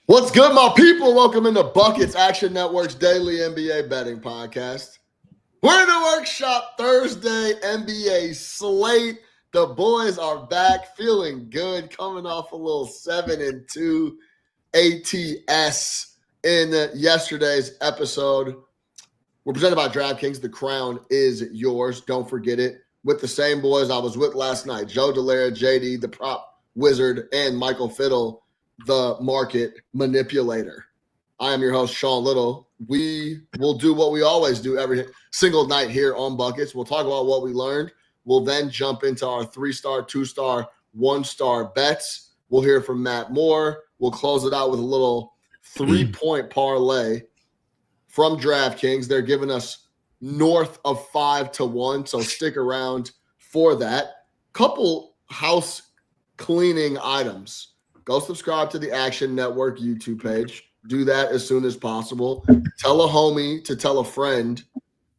What's good, my people? Welcome into Buckets Action Network's daily NBA betting podcast. We're in the workshop Thursday, NBA slate. The boys are back, feeling good, coming off a little 7-2 ATS in yesterday's episode. We're presented by DraftKings. The crown is yours. Don't forget it. With the same boys I was with last night, Joe Dellera, JD, the prop wizard, and Michael Fiddle, the market manipulator. I am your host, Sean Little. We will do what we always do every single night here on Buckets. We'll talk about what we learned. We'll then jump into our 3-star, 2-star, 1-star bets. We'll hear from Matt Moore. We'll close it out with a little 3-point parlay from DraftKings. They're giving us north of 5-1, so stick around for that. Couple house cleaning items. Go subscribe to the Action Network YouTube page. Do that as soon as possible. Tell a homie to tell a friend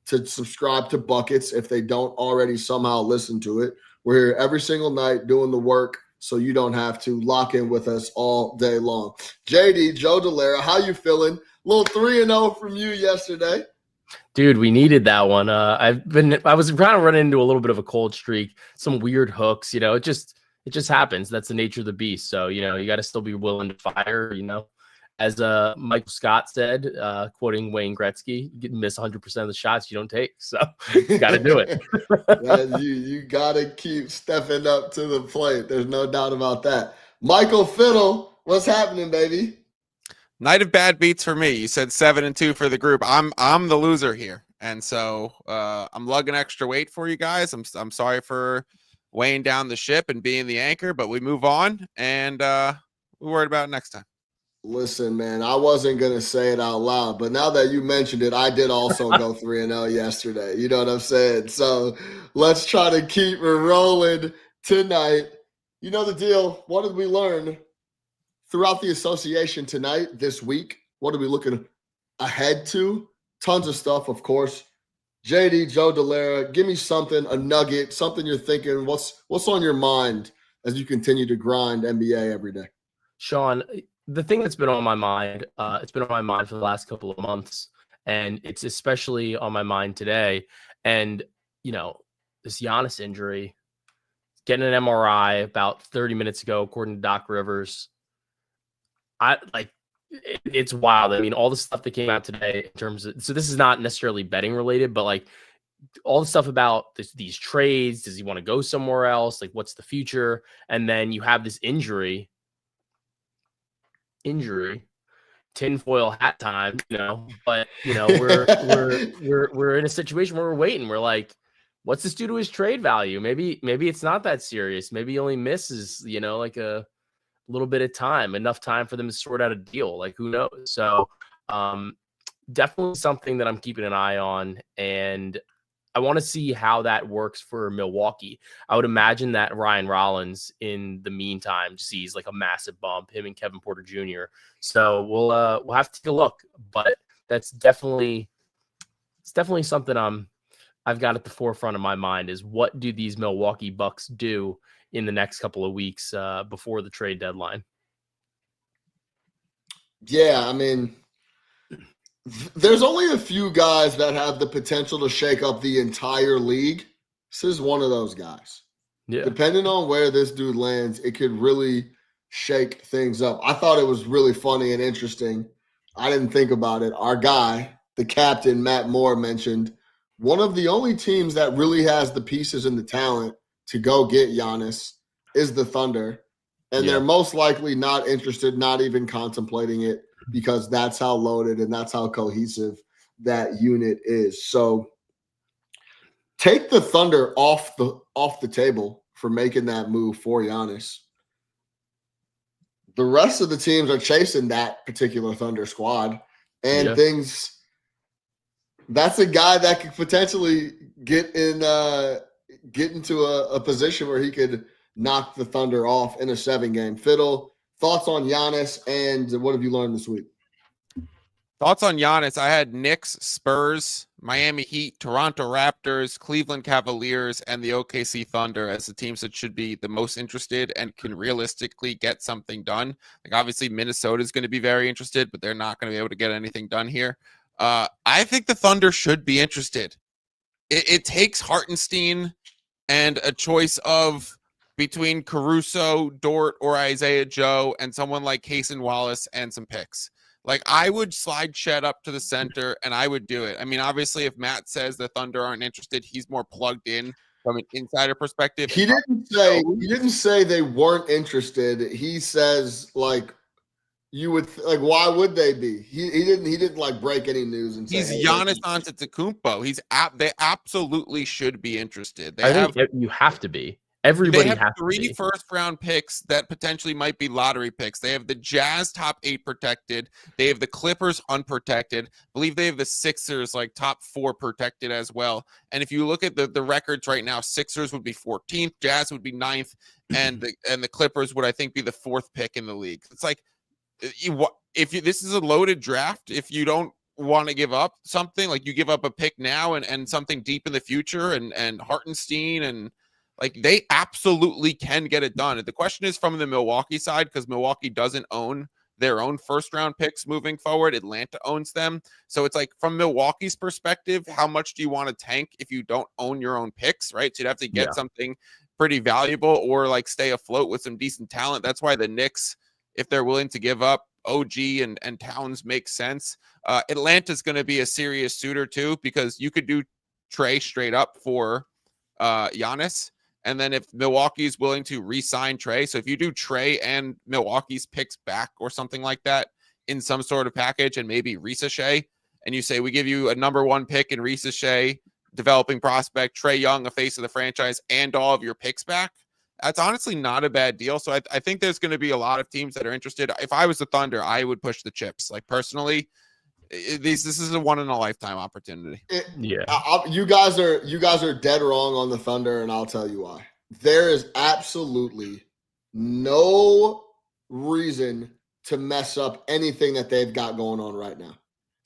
to subscribe to Buckets if they don't already somehow listen to it. We're here every single night doing the work so you don't have to lock in with us all day long. JD, Joe Dellera, how you feeling? Little 3-0 from you yesterday. Dude, we needed that one. I was kind of running into a little bit of a cold streak, some weird hooks, it just happens. That's the nature of the beast. So, you got to still be willing to fire, as Michael Scott said, quoting Wayne Gretzky, you can miss 100% of the shots you don't take. So you got to do it. you got to keep stepping up to the plate. There's no doubt about that. Michael Fiddle, what's happening, baby? Night of bad beats for me. You said 7-2 for the group. I'm the loser here. And so I'm lugging extra weight for you guys. I'm sorry for weighing down the ship and being the anchor, but we move on and we're worried about it next time. Listen, man, I wasn't going to say it out loud, but now that you mentioned it, I did also go 3-0 yesterday. You know what I'm saying? So let's try to keep it rolling tonight. You know the deal. What did we learn throughout the association tonight, this week? What are we looking ahead to? Tons of stuff, of course. JD, Joe Dellera, give me something, a nugget, something you're thinking. What's on your mind as you continue to grind NBA every day? Sean, the thing that's been on my mind, it's been on my mind for the last couple of months, and it's especially on my mind today. And, this Giannis injury, getting an MRI about 30 minutes ago, according to Doc Rivers. It's wild. I mean, all the stuff that came out today in terms of, so this is not necessarily betting related, but all the stuff about these trades. Does he want to go somewhere else? What's the future? And then you have this injury, tinfoil hat time, but we're in a situation where we're waiting. We're like, what's this do to his trade value? Maybe it's not that serious. Maybe he only misses, a little bit of time, enough time for them to sort out a deal. Who knows? So definitely something that I'm keeping an eye on, and I want to see how that works for Milwaukee. I would imagine that Ryan Rollins in the meantime sees a massive bump, him and Kevin Porter Jr. So we'll have to take a look, but it's definitely something I've got at the forefront of my mind is what do these Milwaukee Bucks do in the next couple of weeks before the trade deadline? Yeah, I mean, there's only a few guys that have the potential to shake up the entire league. This is one of those guys. Yeah. Depending on where this dude lands, it could really shake things up. I thought it was really funny and interesting. I didn't think about it. Our guy, the captain, Matt Moore, mentioned one of the only teams that really has the pieces and the talent to go get Giannis is the Thunder. And they're most likely not interested, not even contemplating it, because that's how loaded and that's how cohesive that unit is. So take the Thunder off the table for making that move for Giannis. The rest of the teams are chasing that particular Thunder squad and things. That's a guy that could potentially get into a position where he could knock the Thunder off in a 7-game. Fiddle, thoughts on Giannis, and what have you learned this week? Thoughts on Giannis. I had Knicks, Spurs, Miami Heat, Toronto Raptors, Cleveland Cavaliers, and the OKC Thunder as the teams that should be the most interested and can realistically get something done. Like obviously Minnesota is going to be very interested, but they're not going to be able to get anything done here. I think the Thunder should be interested. It takes Hartenstein and a choice of between Caruso, Dort, or Isaiah Joe, and someone like Cason Wallace and some picks. Like, I would slide Chet up to the center, and I would do it. I mean, obviously, if Matt says the Thunder aren't interested, he's more plugged in from an insider perspective. He didn't say they weren't interested. He says, like, you would like, why would they be? He didn't like break any news and say he's Giannis Antetokounmpo. They absolutely should be interested. I think you have to be. Everybody they have has 3 first-round picks that potentially might be lottery picks. They have the Jazz top 8 protected. They have the Clippers unprotected. I believe they have the Sixers like top 4 protected as well. And if you look at the records right now, Sixers would be 14th, Jazz would be 9th, and the Clippers would, I think, be the 4th pick in the league. It's like this is a loaded draft. If you don't want to give up something, like you give up a pick now and something deep in the future and Hartenstein and like they absolutely can get it done. And the question is from the Milwaukee side, because Milwaukee doesn't own their own first round picks moving forward. Atlanta owns them. So it's like from Milwaukee's perspective, how much do you want to tank if you don't own your own picks, right? So you'd have to get something pretty valuable or like stay afloat with some decent talent. That's why the Knicks, if they're willing to give up OG and Towns, makes sense. Atlanta's going to be a serious suitor too, because you could do Trey straight up for Giannis. And then if Milwaukee's willing to re-sign Trey, so if you do Trey and Milwaukee's picks back or something like that in some sort of package and maybe Risa Shea, and you say we give you a number 1 pick in Risa Shea, developing prospect, Trey Young, a face of the franchise, and all of your picks back, that's honestly not a bad deal. So I think there's going to be a lot of teams that are interested. If I was the Thunder, I would push the chips. Like personally, this is a one in a lifetime opportunity. You guys are dead wrong on the Thunder, and I'll tell you why. There is absolutely no reason to mess up anything that they've got going on right now.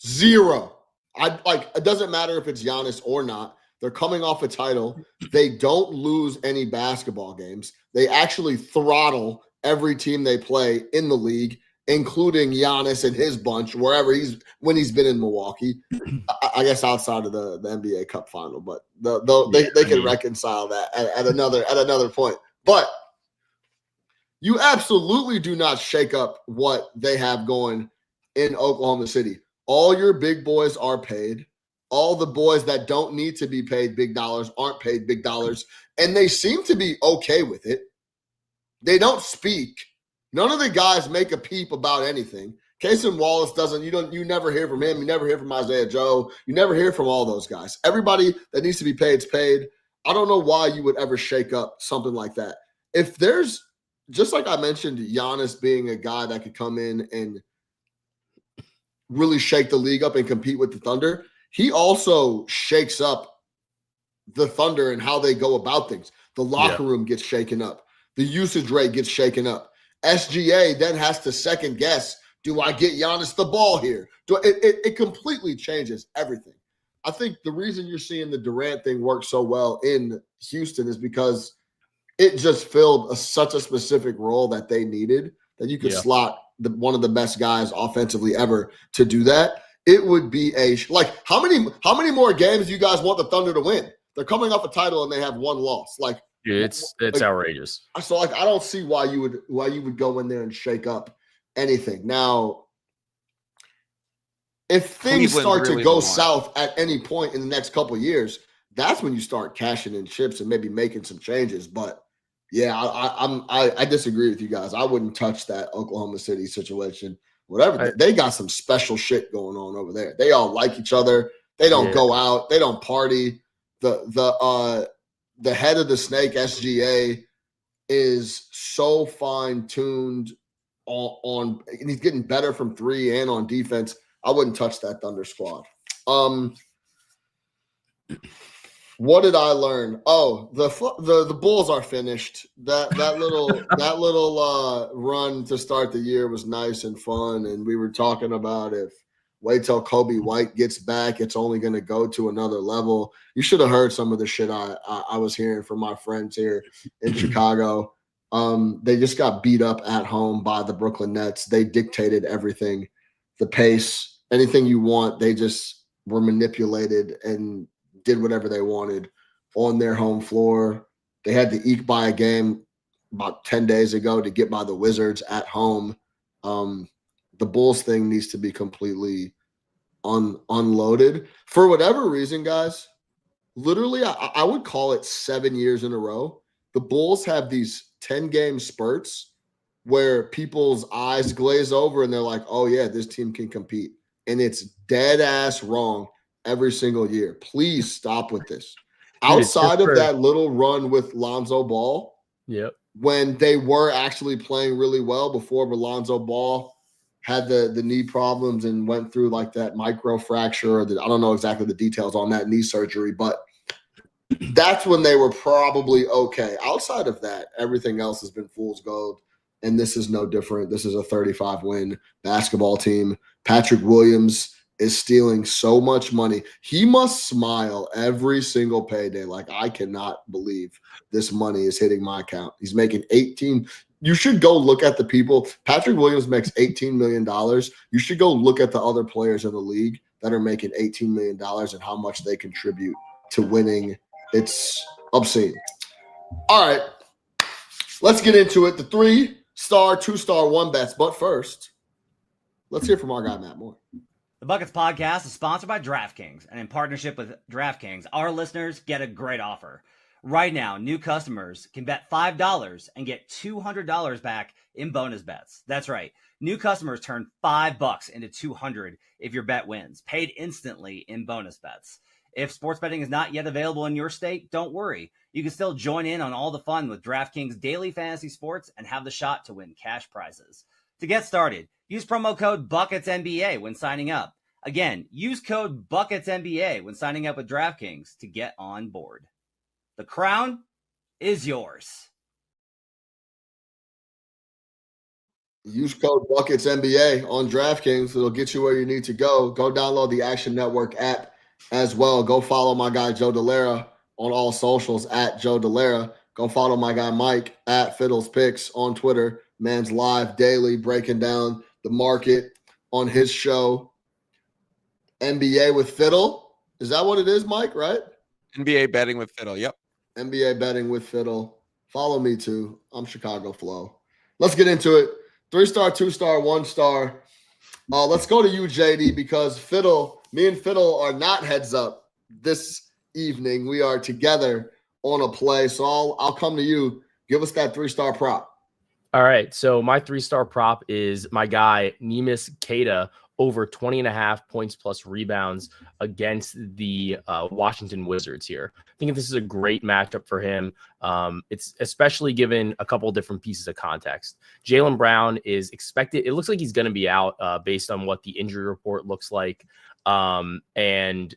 Zero. It doesn't matter if it's Giannis or not. They're coming off a title. They don't lose any basketball games. They actually throttle every team they play in the league, including Giannis and his bunch, when he's been in Milwaukee. I guess outside of the NBA Cup final, but they can reconcile that at another point. But you absolutely do not shake up what they have going in Oklahoma City. All your big boys are paid. All the boys that don't need to be paid big dollars aren't paid big dollars, and they seem to be okay with it. They don't speak. None of the guys make a peep about anything. Cason Wallace doesn't. You never hear from him. You never hear from Isaiah Joe. You never hear from all those guys. Everybody that needs to be paid is paid. I don't know why you would ever shake up something like that. If there's, just like I mentioned, Giannis being a guy that could come in and really shake the league up and compete with the Thunder, he also shakes up the Thunder and how they go about things. The locker room gets shaken up. The usage rate gets shaken up. SGA then has to second guess, do I get Giannis the ball here? It completely changes everything. I think the reason you're seeing the Durant thing work so well in Houston is because it just filled such a specific role that they needed, that you could slot one of the best guys offensively ever to do that. It would be how many more games do you guys want the Thunder to win? They're coming off a title and they have 1 loss. It's outrageous. So I don't see why you would go in there and shake up anything. Now, if things start to go south at any point in the next couple of years, that's when you start cashing in chips and maybe making some changes. But yeah, I disagree with you guys. I wouldn't touch that Oklahoma City situation. Whatever, they got some special shit going on over there. They all like each other. They don't go out. They don't party. The head of the snake, SGA, is so fine-tuned on and he's getting better from 3 and on defense. I wouldn't touch that Thunder squad. What did I learn? Oh, the Bulls are finished. That little run to start the year was nice and fun, and we were talking about if Wait till Kobe White gets back. It's only going to go to another level. You should have heard some of the shit I was hearing from my friends here in Chicago. They just got beat up at home by the Brooklyn Nets. They dictated everything, the pace, anything you want. They just were manipulated and did whatever they wanted on their home floor. They had to eke by a game about 10 days ago to get by the Wizards at home. The Bulls thing needs to be completely unloaded. For whatever reason, guys, literally, I would call it 7 years in a row. The Bulls have these 10-game spurts where people's eyes glaze over and they're like, oh, yeah, this team can compete. And it's dead ass wrong every single year. Please stop with this. Outside of that little run with Lonzo Ball, when they were actually playing really well before Lonzo Ball had the knee problems and went through like that micro fracture. I don't know exactly the details on that knee surgery, but that's when they were probably okay. Outside of that, everything else has been fool's gold, and this is no different. This is a 35-win basketball team. Patrick Williams is stealing so much money. He must smile every single payday. Like, I cannot believe this money is hitting my account. He's making 18. You should go look at the people. Patrick Williams makes $18 million. You should go look at the other players in the league that are making $18 million and how much they contribute to winning. It's obscene. All right, let's get into it. The 3-star, 2-star, 1 bets. But first, let's hear from our guy, Matt Moore. The Buckets podcast is sponsored by DraftKings, and in partnership with DraftKings, our listeners get a great offer. Right now, new customers can bet $5 and get $200 back in bonus bets. That's right. New customers turn $5 into $200 if your bet wins, paid instantly in bonus bets. If sports betting is not yet available in your state, don't worry. You can still join in on all the fun with DraftKings Daily Fantasy Sports and have the shot to win cash prizes. To get started, use promo code BucketsNBA when signing up. Again, use code BucketsNBA when signing up with DraftKings to get on board. The crown is yours. Use code BucketsNBA on DraftKings. It'll get you where you need to go. Go download the Action Network app as well. Go follow my guy Joe Dellera on all socials at Joe Dellera. Go follow my guy Mike at Fiddle's Picks on Twitter. Man's live daily breaking down the market on his show. NBA with Fiddle. Is that what it is, Mike, right? NBA betting with Fiddle. Yep. NBA betting with Fiddle. Follow me too. I'm Chicago Flow. Let's get into it. 3-star, 2-star, 1-star. Let's go to you, JD, because me and Fiddle are not heads up this evening. We are together on a play. So I'll come to you. Give us that 3-star prop. All right. So my 3-star prop is my guy, Neemias Queta, over 20.5 points plus rebounds against the Washington Wizards here. I think this is a great matchup for him. It's especially given a couple different pieces of context. Jaylen Brown is expected. It looks like he's going to be out based on what the injury report looks like. I think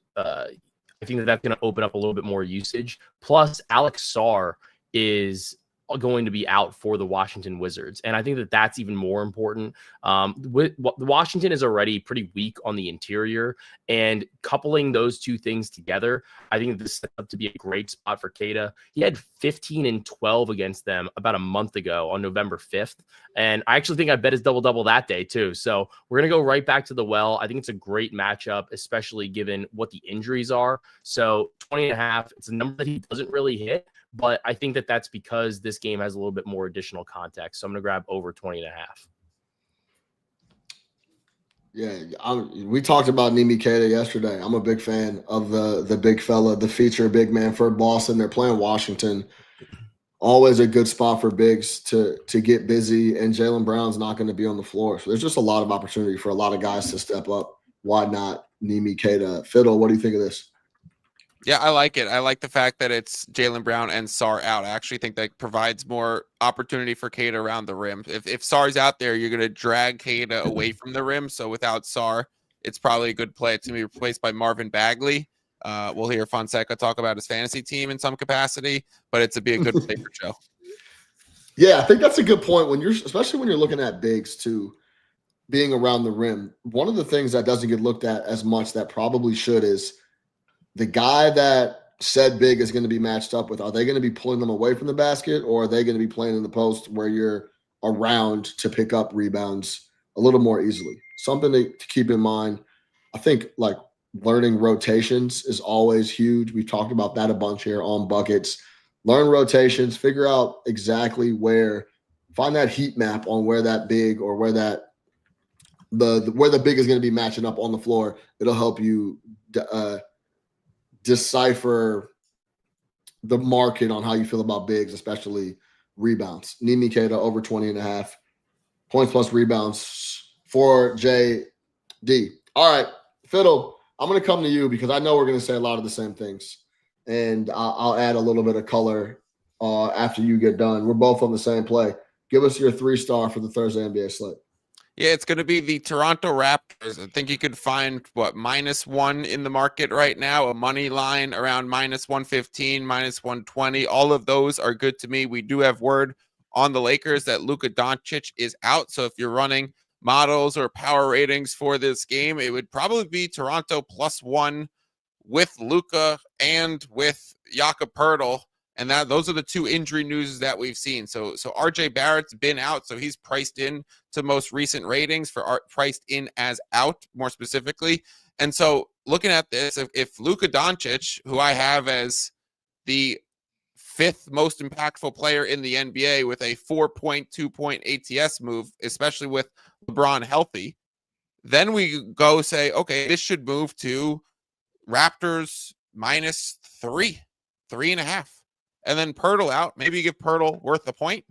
that's going to open up a little bit more usage. Plus, Alex Sarr is going to be out for the Washington Wizards. And I think that that's even more important. Washington is already pretty weak on the interior, and coupling those two things together, I think this sets up to be a great spot for Queta. He had 15 and 12 against them about a month ago on November 5th. And I actually think I bet his double-double that day too. So we're going to go right back to the well. I think it's a great matchup, especially given what the injuries are. So 20.5, it's a number that he doesn't really hit, but I think that that's because this game has a little bit more additional context. So I'm going to grab over 20.5. Yeah, we talked about Neemias Queta yesterday. I'm a big fan of the big fella, the feature big man for Boston. They're playing Washington. Always a good spot for bigs to get busy, and Jaylen Brown's not going to be on the floor. So there's just a lot of opportunity for a lot of guys to step up. Why not Neemias Queta? Fiddle, what do you think of this? Yeah, I like it. I like the fact that it's Jaylen Brown and Sarr out. I actually think that provides more opportunity for Queta around the rim. If Sarr's out there, you're going to drag Queta away from the rim. So without Sarr, it's probably a good play. It's going to be replaced by Marvin Bagley. We'll hear Fonseca talk about his fantasy team in some capacity, but it's be a good play for Joe. Yeah, I think that's a good point. Especially when you're looking at bigs too. being around the rim, one of the things that doesn't get looked at as much that probably should is the guy that said big is going to be matched up with. Are they going to be pulling them away from the basket, or are they going to be playing in the post where you're around to pick up rebounds a little more easily? Something to keep in mind. I think like learning rotations is always huge. We've talked about that a bunch here on Buckets. Learn rotations, figure out exactly where, find that heat map on where that big or where that where the big is going to be matching up on the floor. It'll help you decipher the market on how you feel about bigs, especially rebounds. Nimi Keita over 20.5 points plus rebounds for JD. All right, Fiddle, I'm going to come to you because I know we're going to say a lot of the same things, and I'll add a little bit of color after you get done. We're both on the same play. Give us your 3-star for the Thursday NBA slate. Yeah, it's going to be the Toronto Raptors. I think you could find, -1 in the market right now, a money line around -115, -120. All of those are good to me. We do have word on the Lakers that Luka Doncic is out. So if you're running models or power ratings for this game, it would probably be Toronto +1 with Luka and with Jakob Poeltl. And those are the two injury news that we've seen. So RJ Barrett's been out, so he's priced in to most recent ratings for priced in as out, more specifically. And so looking at this, if Luka Doncic, who I have as the 5th most impactful player in the NBA with a 4.2-point ATS move, especially with LeBron healthy, then we go say, okay, this should move to Raptors -3, 3.5. And then Poeltl out. Maybe you give Poeltl worth a point,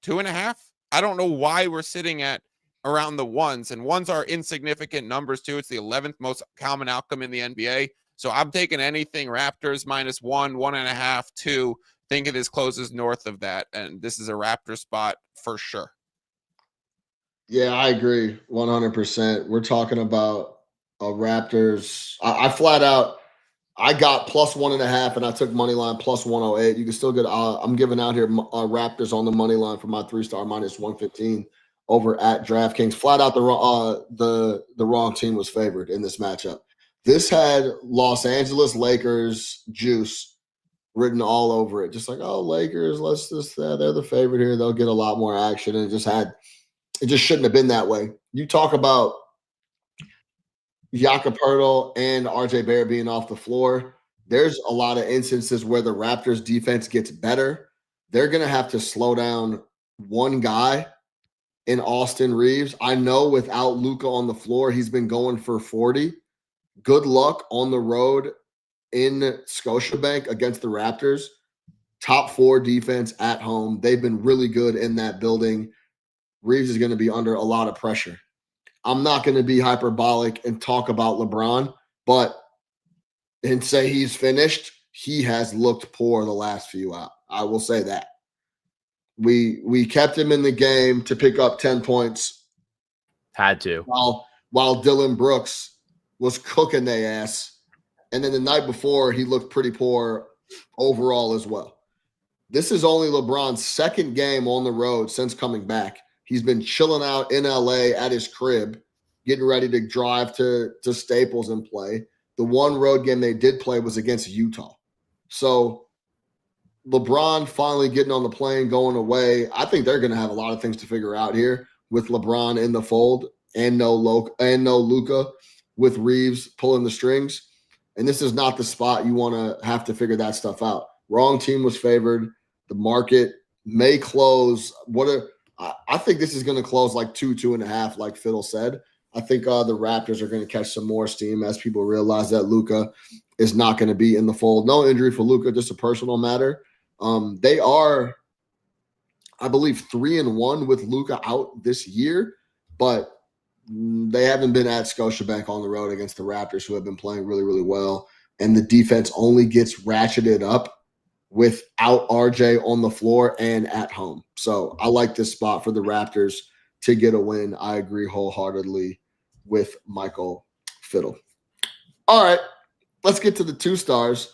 2.5. I don't know why we're sitting at around the ones, and ones are insignificant numbers too. It's the 11th most common outcome in the NBA. So I'm taking anything Raptors -1, 1.5, 2. Thinking this closes north of that, and this is a Raptor spot for sure. Yeah, I agree 100%. We're talking about Raptors. I flat out, I got +1.5, and I took money line +108. You can still get. I'm giving out here Raptors on the money line for my 3-star -115 over at DraftKings. Flat out, the wrong team was favored in this matchup. This had Los Angeles Lakers juice written all over it, just like, oh, Lakers, let's just they're the favorite here. They'll get a lot more action, and it just shouldn't have been that way. You talk about Jakob Poeltl and RJ Barrett being off the floor. There's a lot of instances where the Raptors defense gets better. They're going to have to slow down one guy in Austin Reeves. I know without Luka on the floor, he's been going for 40. Good luck on the road in Scotiabank against the Raptors. Top 4 defense at home. They've been really good in that building. Reeves is going to be under a lot of pressure. I'm not going to be hyperbolic and talk about LeBron, and say he's finished. He has looked poor the last few out. I will say that. We kept him in the game to pick up 10 points. Had to. While Dylan Brooks was cooking their ass. And then the night before, he looked pretty poor overall as well. This is only LeBron's 2nd game on the road since coming back. He's been chilling out in LA at his crib, getting ready to drive to Staples and play. The one road game they did play was against Utah. So LeBron finally getting on the plane, going away. I think they're going to have a lot of things to figure out here with LeBron in the fold and no Luka, with Reeves pulling the strings. And this is not the spot you want to have to figure that stuff out. Wrong team was favored. The market may close. I think this is going to close like 2.5, like Fiddle said. I think the Raptors are going to catch some more steam as people realize that Luka is not going to be in the fold. No injury for Luka, just a personal matter. They are, I believe, 3-1 with Luka out this year, but they haven't been at Scotiabank on the road against the Raptors, who have been playing really, really well. And the defense only gets ratcheted up without RJ on the floor and at home. So I like this spot for the Raptors to get a win. I agree wholeheartedly with Michael Fiddle. All right, let's get to the 2-stars.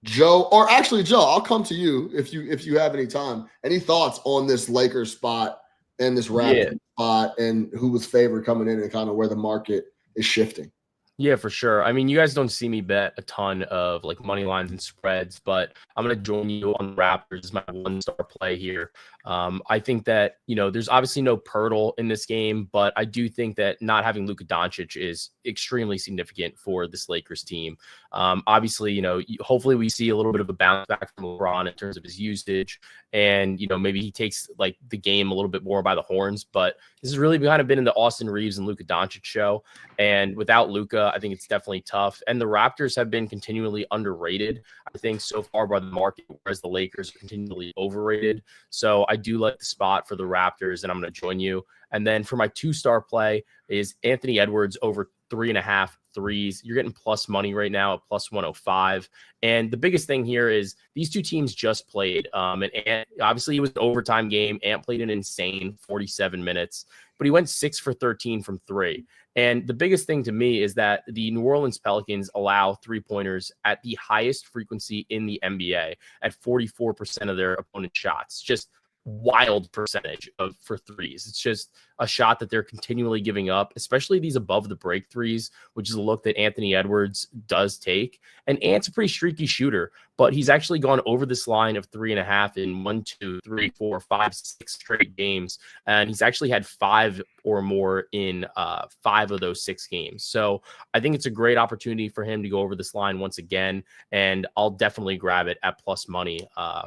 Joe, I'll come to you if you have any time. Any thoughts on this Lakers spot and this Raptors spot and who was favored coming in and kind of where the market is shifting. Yeah, for sure. I mean, you guys don't see me bet a ton of like money lines and spreads, but I'm going to join you on the Raptors as my 1-star play here. I think that, there's obviously no Pirtle in this game, but I do think that not having Luka Doncic is extremely significant for this Lakers team. Obviously, hopefully we see a little bit of a bounce back from LeBron in terms of his usage, and, maybe he takes like the game a little bit more by the horns, but this has really kind of been in the Austin Reeves and Luka Doncic show. And without Luka, I think it's definitely tough. And the Raptors have been continually underrated, I think, so far by the market, whereas the Lakers are continually overrated. So I do like the spot for the Raptors, and I'm going to join you. And then for my 2-star play is Anthony Edwards over 3.5 threes. You're getting plus money right now at plus 105. And the biggest thing here is these two teams just played. And Ant, obviously it was an overtime game. Ant played an insane 47 minutes, but he went 6 for 13 from 3. And the biggest thing to me is that the New Orleans Pelicans allow 3-pointers at the highest frequency in the NBA at 44% of their opponent's shots. Just wild percentage for threes. It's just a shot that they're continually giving up, especially these above the break threes, which is a look that Anthony Edwards does take. And Ant's a pretty streaky shooter, but he's actually gone over this line of 3.5 in 1, 2, 3, 4, 5, 6 straight games. And he's actually had 5 or more in 5 of those 6 games. So I think it's a great opportunity for him to go over this line once again. And I'll definitely grab it at plus money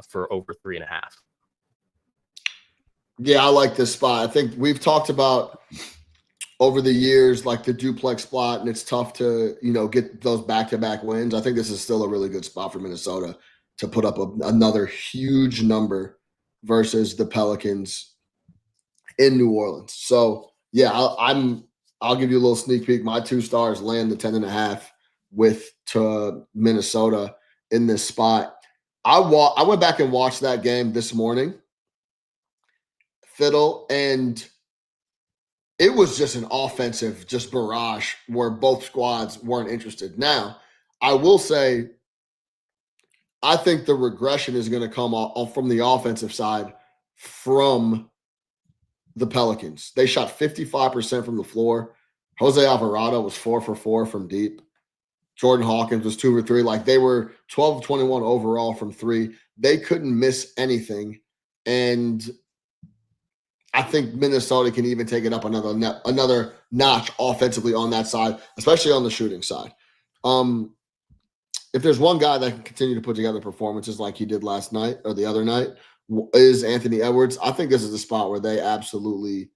for over 3.5. Yeah, I like this spot. I think we've talked about over the years, like the duplex spot, and it's tough to, get those back-to-back wins. I think this is still a really good spot for Minnesota to put up another huge number versus the Pelicans in New Orleans. So, yeah, I'll give you a little sneak peek. My 2 stars land the 10.5 to Minnesota in this spot. I went back and watched that game this morning. Fiddle, and it was just an offensive barrage where both squads weren't interested. Now, I will say, I think the regression is going to come off from the offensive side from the Pelicans. They shot 55% from the floor. Jose Alvarado was 4 for 4 from deep. Jordan Hawkins was 2 for 3. Like, they were 12 of 21 overall from 3. They couldn't miss anything. And I think Minnesota can even take it up another notch offensively on that side, especially on the shooting side. If there's one guy that can continue to put together performances like he did last night or the other night, is Anthony Edwards. I think this is a spot where they absolutely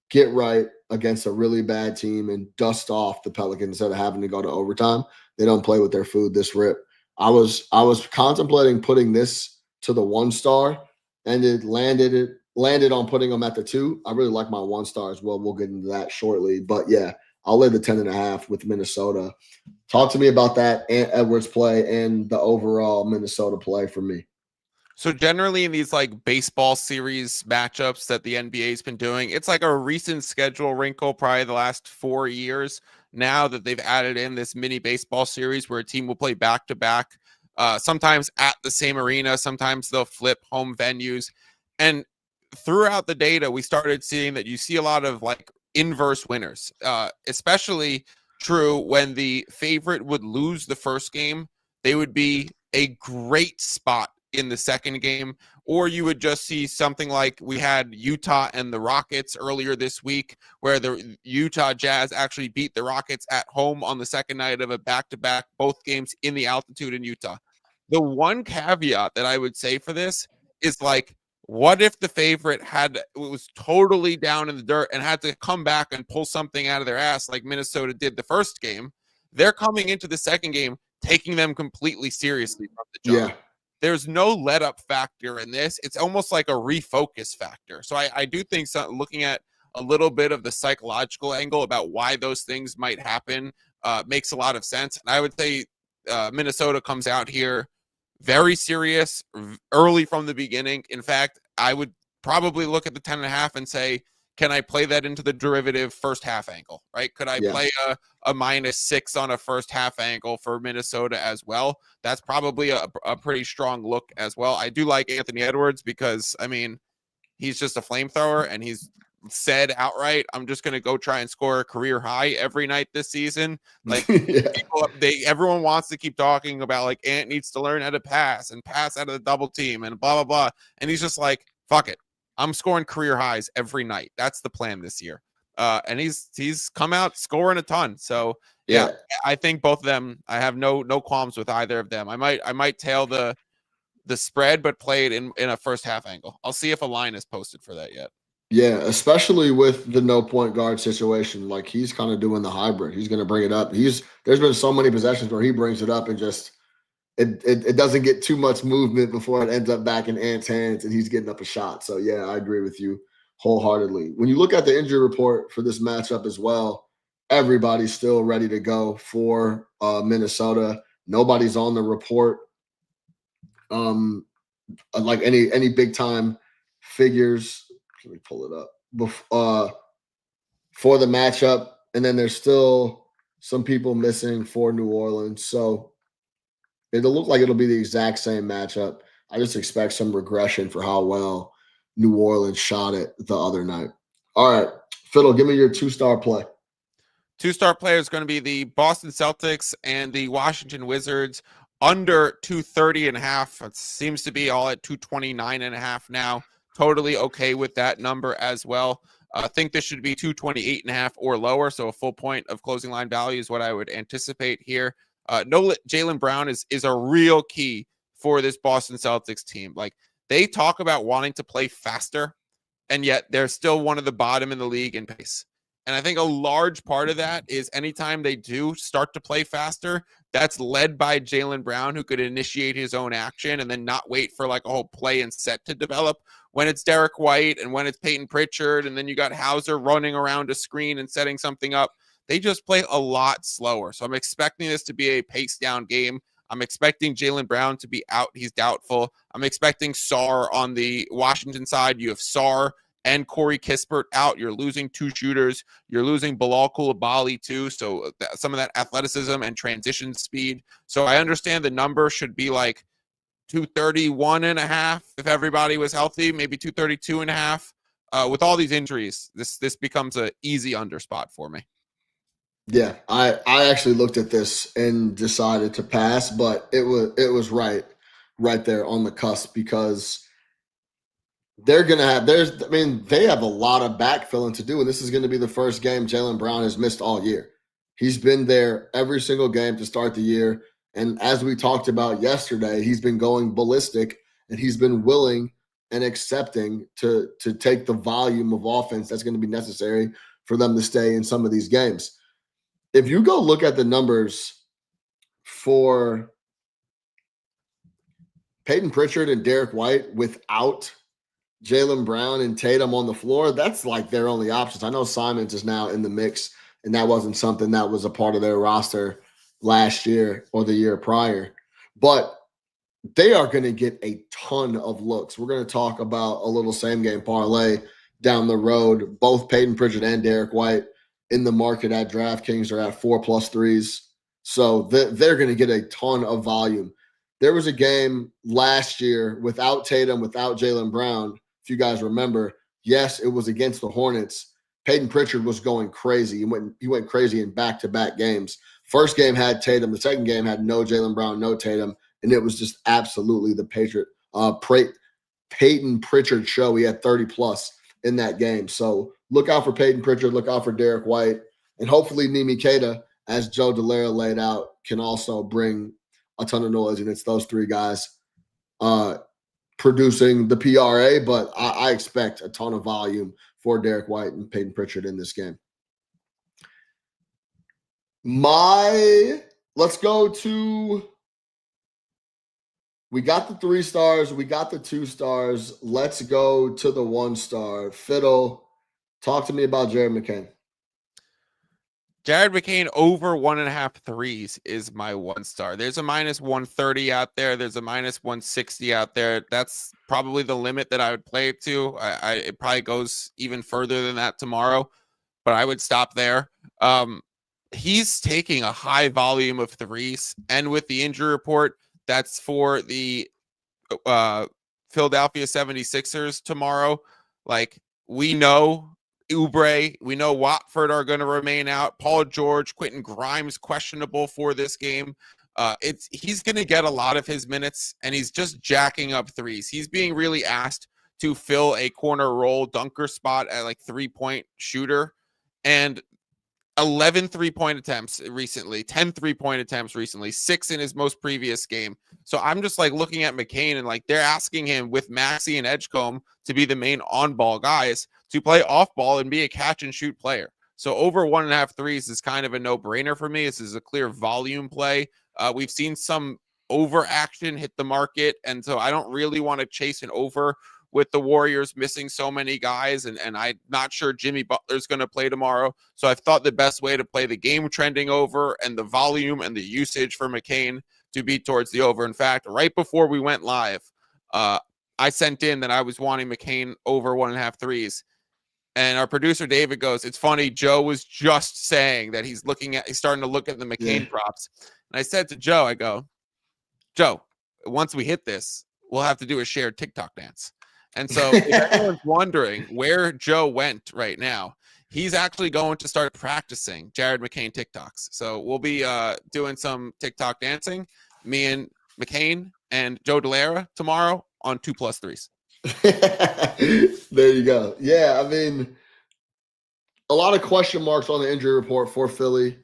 get right against a really bad team and dust off the Pelicans instead of having to go to overtime. They don't play with their food this rip. I was contemplating putting this to the 1-star, and it landed on putting them at the 2. I really like my 1-star as well. We'll get into that shortly. But, yeah, I'll lay the 10.5 with Minnesota. Talk to me about that Edwards play and the overall Minnesota play for me. So generally in these like baseball series matchups that the NBA's been doing, it's like a recent schedule wrinkle, probably the last 4 years now that they've added in this mini baseball series where a team will play back-to-back, sometimes at the same arena, sometimes they'll flip home venues. And throughout the data, we started seeing that you see a lot of like inverse winners, especially true when the favorite would lose the first game. They would be a great spot in the second game, or you would just see something like we had Utah and the Rockets earlier this week, where the Utah Jazz actually beat the Rockets at home on the second night of a back-to-back, both games in the altitude in Utah. The one caveat that I would say for this is like, what if the favorite was totally down in the dirt and had to come back and pull something out of their ass like Minnesota did the first game? They're coming into the second game, taking them completely seriously from the jump. Yeah. There's no let-up factor in this. It's almost like a refocus factor. So I do think looking at a little bit of the psychological angle about why those things might happen makes a lot of sense. And I would say Minnesota comes out here very serious early from the beginning. In fact, I would probably look at the 10.5 and say, can I play that into the derivative first half angle, right? Could I play a -6 on a first half angle for Minnesota as well? That's probably a pretty strong look as well. I do like Anthony Edwards because, I mean, he's just a flamethrower, and he's said outright, I'm just going to go try and score a career high every night this season. Like everyone wants to keep talking about like Ant needs to learn how to pass and pass out of the double team and blah, blah, blah. And he's just like, fuck it. I'm scoring career highs every night. That's the plan this year. And he's come out scoring a ton. So yeah, I think both of them, I have no qualms with either of them. I might tail the spread, but play it in a first half angle. I'll see if a line is posted for that yet. Yeah, especially with the no point guard situation. Like he's kind of doing the hybrid. He's going to bring it up. There's been so many possessions where he brings it up and just it doesn't get too much movement before it ends up back in Ant's hands and he's getting up a shot. So yeah, I agree with you wholeheartedly. When you look at the injury report for this matchup as well, everybody's still ready to go for Minnesota. Nobody's on the report. Like any big time figures. Let me pull it up for the matchup. And then there's still some people missing for New Orleans. So it'll look like it'll be the exact same matchup. I just expect some regression for how well New Orleans shot it the other night. All right, Fiddle, give me your 2-star play. 2-star player is going to be the Boston Celtics and the Washington Wizards under 230.5. It seems to be all at 229.5 now. Totally okay with that number as well. I think this should be 228.5 or lower. So a full point of closing line value is what I would anticipate here. No, Jaylen Brown is a real key for this Boston Celtics team. Like they talk about wanting to play faster, and yet they're still one of the bottom in the league in pace. And I think a large part of that is anytime they do start to play faster, that's led by Jaylen Brown, who could initiate his own action and then not wait for like a whole play and set to develop. When it's Derek White and when it's Peyton Pritchard, and then you got Hauser running around a screen and setting something up, they just play a lot slower. So I'm expecting this to be a pace down game. I'm expecting Jaylen Brown to be out. He's doubtful. I'm expecting Sarr on the Washington side. You have Sarr and Corey Kispert out. You're losing 2 shooters. You're losing Bilal Coulibaly too. So some of that athleticism and transition speed. So I understand the number should be like 231.5 if everybody was healthy, maybe 232.5. With all these injuries, this becomes an easy under spot for me. Yeah, I actually looked at this and decided to pass, but it was right there on the cusp because they're going to have they have a lot of backfilling to do, and this is going to be the first game Jaylen Brown has missed all year. He's been there every single game to start the year, and as we talked about yesterday, he's been going ballistic, and he's been willing and accepting to take the volume of offense that's going to be necessary for them to stay in some of these games. If you go look at the numbers for Peyton Pritchard and Derek White without Jaylen Brown and Tatum on the floor, that's like their only options. I know Simons is now in the mix, and that wasn't something that was a part of their roster last year or the year prior. But they are going to get a ton of looks. We're going to talk about a little same-game parlay down the road. Both Peyton Pritchard and Derek White in the market at DraftKings are at 4+3s. So they're going to get a ton of volume. There was a game last year without Tatum, without Jaylen Brown. If you guys remember, yes, it was against the Hornets. Peyton Pritchard was going crazy. He went crazy in back-to-back games. First game had Tatum. The second game had no Jaylen Brown, no Tatum. And it was just absolutely the Peyton Pritchard show. He had 30+ in that game. So look out for Peyton Pritchard, look out for Derek White, and hopefully Nimi Keita, as Joe Dellera laid out, can also bring a ton of noise. And it's those 3 guys producing the PRA, but I expect a ton of volume for Derek White and Peyton Pritchard in this game. Let's go to, we got the 3 stars, we got the 2 stars. Let's go to the 1 star. Fiddle, talk to me about Jared McCain. Jared McCain over 1.5 threes is my 1 star. There's a -130 out there. There's a -160 out there. That's probably the limit that I would play it to. It probably goes even further than that tomorrow, but I would stop there. He's taking a high volume of threes, and with the injury report, that's for the Philadelphia 76ers tomorrow. Like, we know Oubre, we know Watford are going to remain out. Paul George, Quentin Grimes questionable for this game. He's going to get a lot of his minutes, and he's just jacking up threes. He's being really asked to fill a corner roll dunker spot at like 3-point shooter, and 11 3-point attempts recently, 10 3-point attempts recently, 6 in his most previous game. So I'm just like looking at McCain, and like they're asking him with Maxey and Edgecombe to be the main on-ball guys to play off-ball and be a catch-and-shoot player. So over 1.5 threes is kind of a no-brainer for me. This is a clear volume play. We've seen some overaction hit the market, and so I don't really want to chase an over with the Warriors missing so many guys, and I'm not sure Jimmy Butler's going to play tomorrow. So I thought the best way to play the game trending over and the volume and the usage for McCain to be towards the over. In fact, right before we went live, I sent in that I was wanting McCain over 1.5 threes. And our producer David goes, "It's funny, Joe was just saying that he's starting to look at the McCain props." And I said to Joe, I go, "Joe, once we hit this, we'll have to do a shared TikTok dance." And so if anyone's wondering where Joe went right now, he's actually going to start practicing Jared McCain TikToks. So we'll be doing some TikTok dancing, me and McCain and Joe Dellera tomorrow on 2+ threes. There you go. Yeah, I mean, a lot of question marks on the injury report for Philly.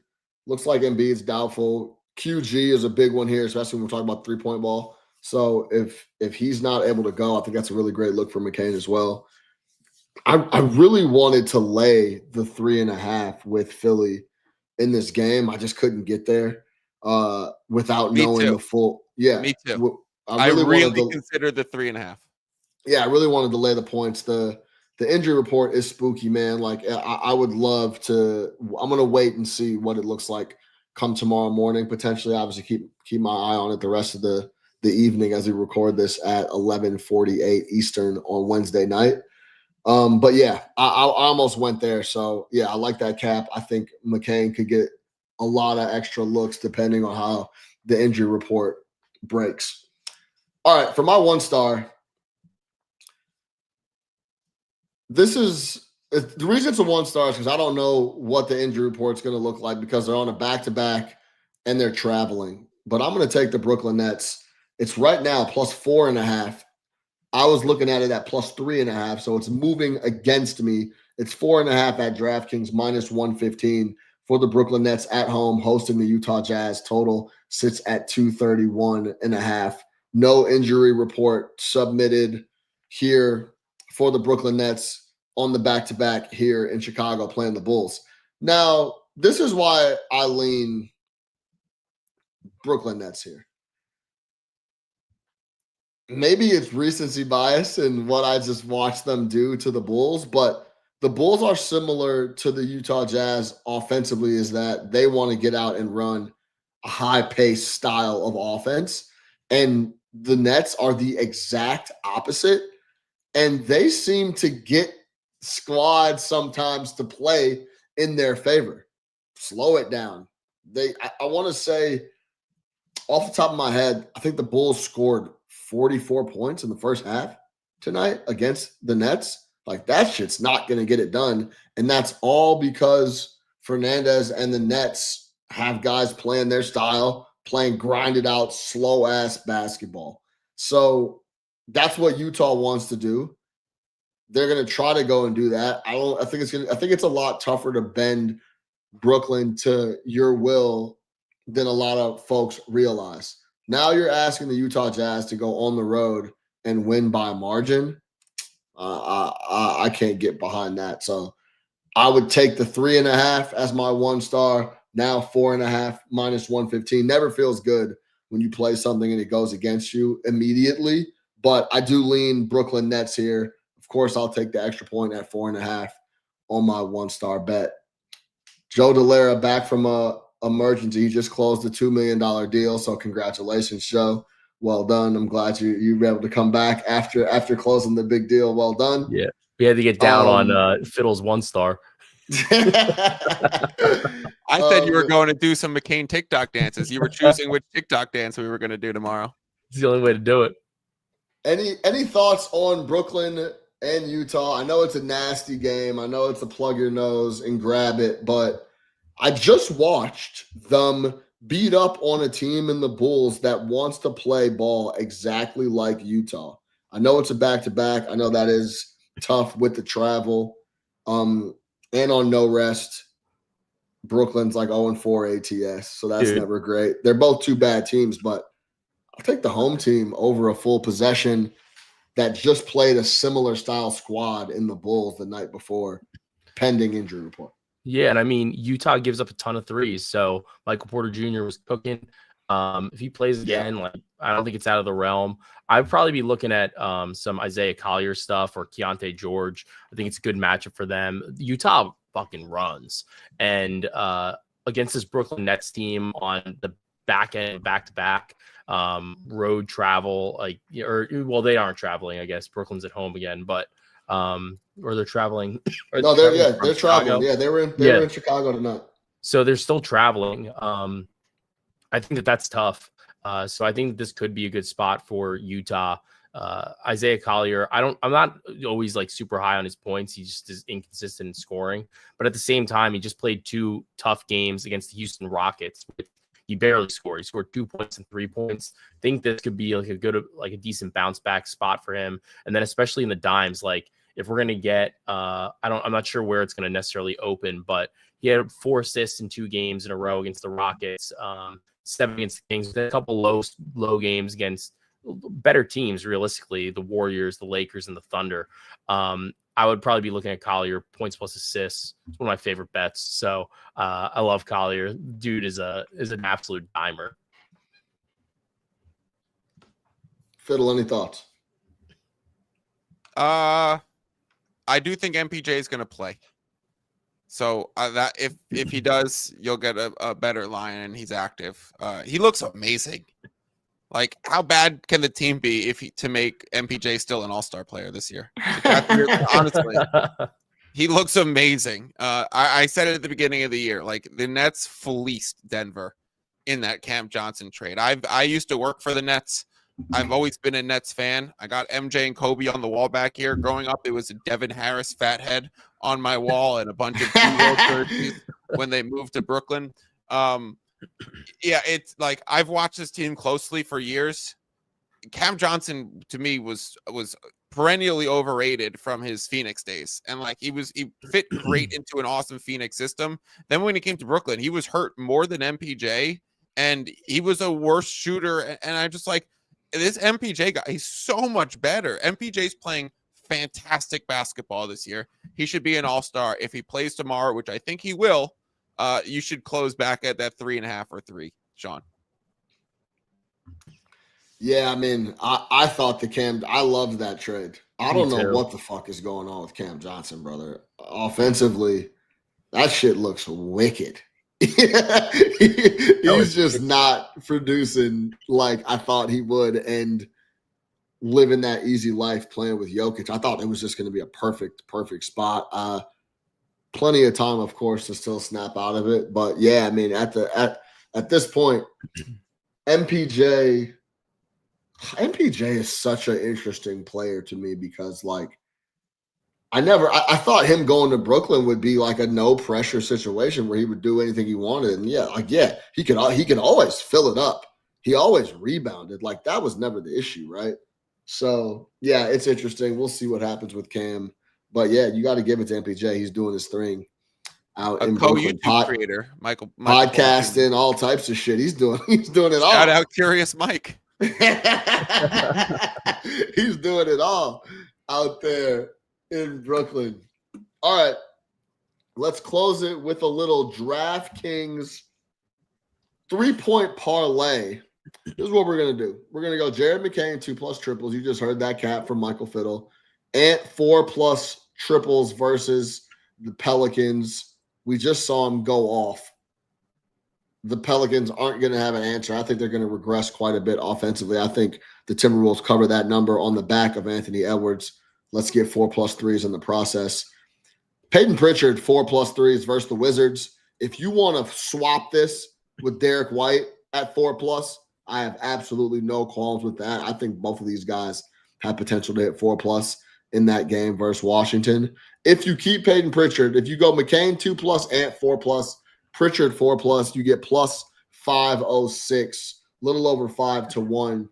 Looks like Embiid's doubtful. QG is a big one here, especially when we're talking about 3-point ball. So if he's not able to go, I think that's a really great look for McCain as well. I really wanted to lay the 3.5 with Philly in this game. I just couldn't get there without knowing the full. Yeah, me too. I really considered the 3.5. Yeah, I really wanted to lay the points. The injury report is spooky, man. Like I would love to. I'm gonna wait and see what it looks like come tomorrow morning. Potentially, obviously keep my eye on it the rest of the evening as we record this at 11:48 Eastern on Wednesday night. But yeah, I almost went there. So yeah, I like that cap. I think McCain could get a lot of extra looks depending on how the injury report breaks. All right, for my 1 star. This is the reason it's a 1 star is because I don't know what the injury report's going to look like because they're on a back-to-back and they're traveling. But I'm going to take the Brooklyn Nets. It's right now +4.5. I was looking at it at +3.5, so it's moving against me. It's 4.5 at DraftKings, -115 for the Brooklyn Nets at home, hosting the Utah Jazz. Total sits at 231.5. No injury report submitted here for the Brooklyn Nets on the back-to-back here in Chicago playing the Bulls. Now, this is why I lean Brooklyn Nets here. Maybe it's recency bias and what I just watched them do to the Bulls, but the Bulls are similar to the Utah Jazz offensively, is that they want to get out and run a high-paced style of offense, and the Nets are the exact opposite. And they seem to get squads sometimes to play in their favor. Slow it down. I want to say, off the top of my head, I think the Bulls scored 44 points in the first half tonight against the Nets. Like, that shit's not going to get it done. And that's all because Fernandez and the Nets have guys playing their style, playing grinded out, slow-ass basketball. So that's what Utah wants to do. They're going to try to go and do that. I think it's a lot tougher to bend Brooklyn to your will than a lot of folks realize. Now you're asking the Utah Jazz to go on the road and win by margin. I can't get behind that. So I would take the 3.5 as my 1 star. Now 4.5 -115. Never feels good when you play something and it goes against you immediately. But I do lean Brooklyn Nets here. Of course, I'll take the extra point at 4.5 on my 1 star bet. Joe Dellera back from emergency. He just closed a $2 million deal. So congratulations, Joe. Well done. I'm glad you were able to come back after closing the big deal. Well done. Yeah. We had to get down on Fiddle's 1 star. I said you were going to do some McCain TikTok dances. You were choosing which TikTok dance we were going to do tomorrow. It's the only way to do it. Any thoughts on Brooklyn and Utah. I know it's a nasty game. I know it's a plug your nose and grab it, but I just watched them beat up on a team in the Bulls that wants to play ball exactly like Utah. I know it's a back-to-back. I know that is tough with the travel. And on no rest, Brooklyn's like 0-4 ATS, so that's never great. They're both two bad teams, but I'll take the home team over a full possession that just played a similar style squad in the Bulls the night before, pending injury report. Yeah, and I mean, Utah gives up a ton of threes, so Michael Porter Jr. was cooking. If he plays again, like I don't think it's out of the realm. I'd probably be looking at some Isaiah Collier stuff or Keontae George. I think it's a good matchup for them. Utah fucking runs, and against this Brooklyn Nets team on the back end, back-to-back road travel, they aren't traveling. I guess Brooklyn's at home again, but or they're traveling. No, they're traveling. Yeah, they were in Chicago tonight. So they're still traveling. I think that's tough. So I think this could be a good spot for Utah. Isaiah Collier, I'm not always like super high on his points. He just is inconsistent in scoring. But at the same time, he just played 2 tough games against the Houston Rockets. He barely scored. He scored 2 points and 3 points. I think this could be like a decent bounce back spot for him. And then especially in the dimes, like if we're gonna get, I'm not sure where it's gonna necessarily open, but he had 4 assists in 2 games in a row against the Rockets. 7 against the Kings, a couple low games against better teams, realistically, the Warriors, the Lakers, and the Thunder. I would probably be looking at Collier, points plus assists. It's one of my favorite bets. So I love Collier. Dude is an absolute dimer. Fiddle, any thoughts? I do think MPJ is going to play. So that if he does, you'll get a better line, and he's active. He looks amazing. Like, how bad can the team be to make MPJ still an all-star player this year? Honestly, he looks amazing. I said it at the beginning of the year. Like, the Nets fleeced Denver in that Cam Johnson trade. I used to work for the Nets. I've always been a Nets fan. I got MJ and Kobe on the wall back here. Growing up, it was a Devin Harris fathead on my wall and a bunch of T-World jerseys when they moved to Brooklyn. Yeah, it's like I've watched this team closely for years. Cam Johnson to me was perennially overrated from his Phoenix days, and like he fit great into an awesome Phoenix system. Then when he came to Brooklyn, he was hurt more than MPJ, and he was a worse shooter. And I just like this MPJ guy. He's so much better. MPJ's playing fantastic basketball this year. He should be an all-star if he plays tomorrow, which I think he will. You should close back at that 3.5 or 3, Sean. Yeah, I mean, I thought I loved that trade. I don't know what the fuck is going on with Cam Johnson, brother. Offensively, that shit looks wicked. He's just not producing like I thought he would, and living that easy life playing with Jokic. I thought it was just going to be a perfect spot. Plenty of time, of course, to still snap out of it. But yeah, I mean, at this point, MPJ is such an interesting player to me because, like, I thought him going to Brooklyn would be like a no pressure situation where he would do anything he wanted. And he could always fill it up. He always rebounded. Like, that was never the issue, right? So yeah, it's interesting. We'll see what happens with Cam. But yeah, you got to give it to MPJ. He's doing his thing out in Brooklyn. YouTube creator, Michael podcasting, all types of shit. He's doing it all. Shout out Curious Mike. He's doing it all out there in Brooklyn. All right, let's close it with a little DraftKings 3-point parlay. This is what we're gonna do. We're gonna go Jared McCain 2+ triples. You just heard that cap from Michael Fiddle. Ant 4+ triples versus the Pelicans. We just saw him go off. The Pelicans aren't going to have an answer. I think they're going to regress quite a bit offensively. I think the Timberwolves cover that number on the back of Anthony Edwards. Let's get 4+ threes in the process. Peyton Pritchard, 4+ threes versus the Wizards. If you want to swap this with Derek White at 4+, I have absolutely no qualms with that. I think both of these guys have potential to hit 4+. in that game versus Washington. If you keep Peyton Pritchard, if you go McCain 2+, Ant 4+, Pritchard 4+, you get plus 506, little over 5-1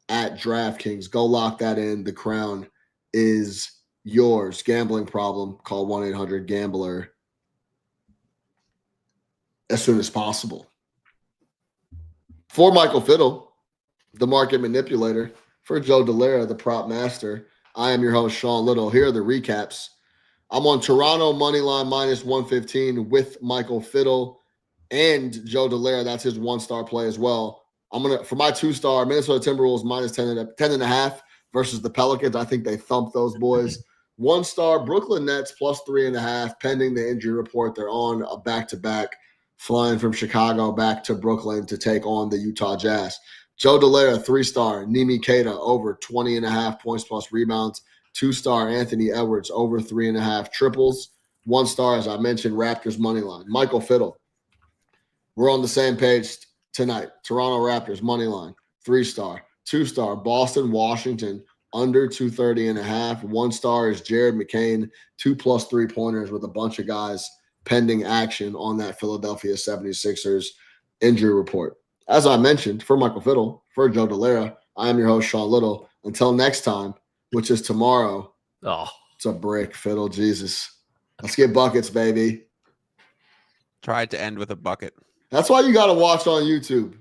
at DraftKings. Go lock that in. The crown is yours. Gambling problem, call 1-800-GAMBLER as soon as possible. For Michael Fiddle, the market manipulator, for Joe Dellera, the prop master, I am your host, Sean Little. Here are the recaps. I'm on Toronto moneyline -115 with Michael Fiddle and Joe Dellera. That's his 1-star play as well. I'm gonna, for my 2-star, Minnesota Timberwolves -10.5 versus the Pelicans. I think they thumped those boys. 1-star Brooklyn Nets +3.5 pending the injury report. They're on a back-to-back, flying from Chicago back to Brooklyn to take on the Utah Jazz. Joe Dellera 3-star Nimi Keita over 20.5 points plus rebounds. 2-star Anthony Edwards over 3.5 triples. 1-star, as I mentioned, Raptors moneyline. Michael Fiddle, we're on the same page tonight. Toronto Raptors moneyline 3-star. 2-star Boston Washington under 230.5. 1-star is Jared McCain, 2+ 3-pointers with a bunch of guys pending action on that Philadelphia 76ers injury report. As I mentioned, for Michael Fiddle, for Joe Dellera, I am your host, Sean Little. Until next time, which is tomorrow. Oh, it's a brick, Fiddle. Jesus. Let's get buckets, baby. Tried to end with a bucket. That's why you got to watch on YouTube.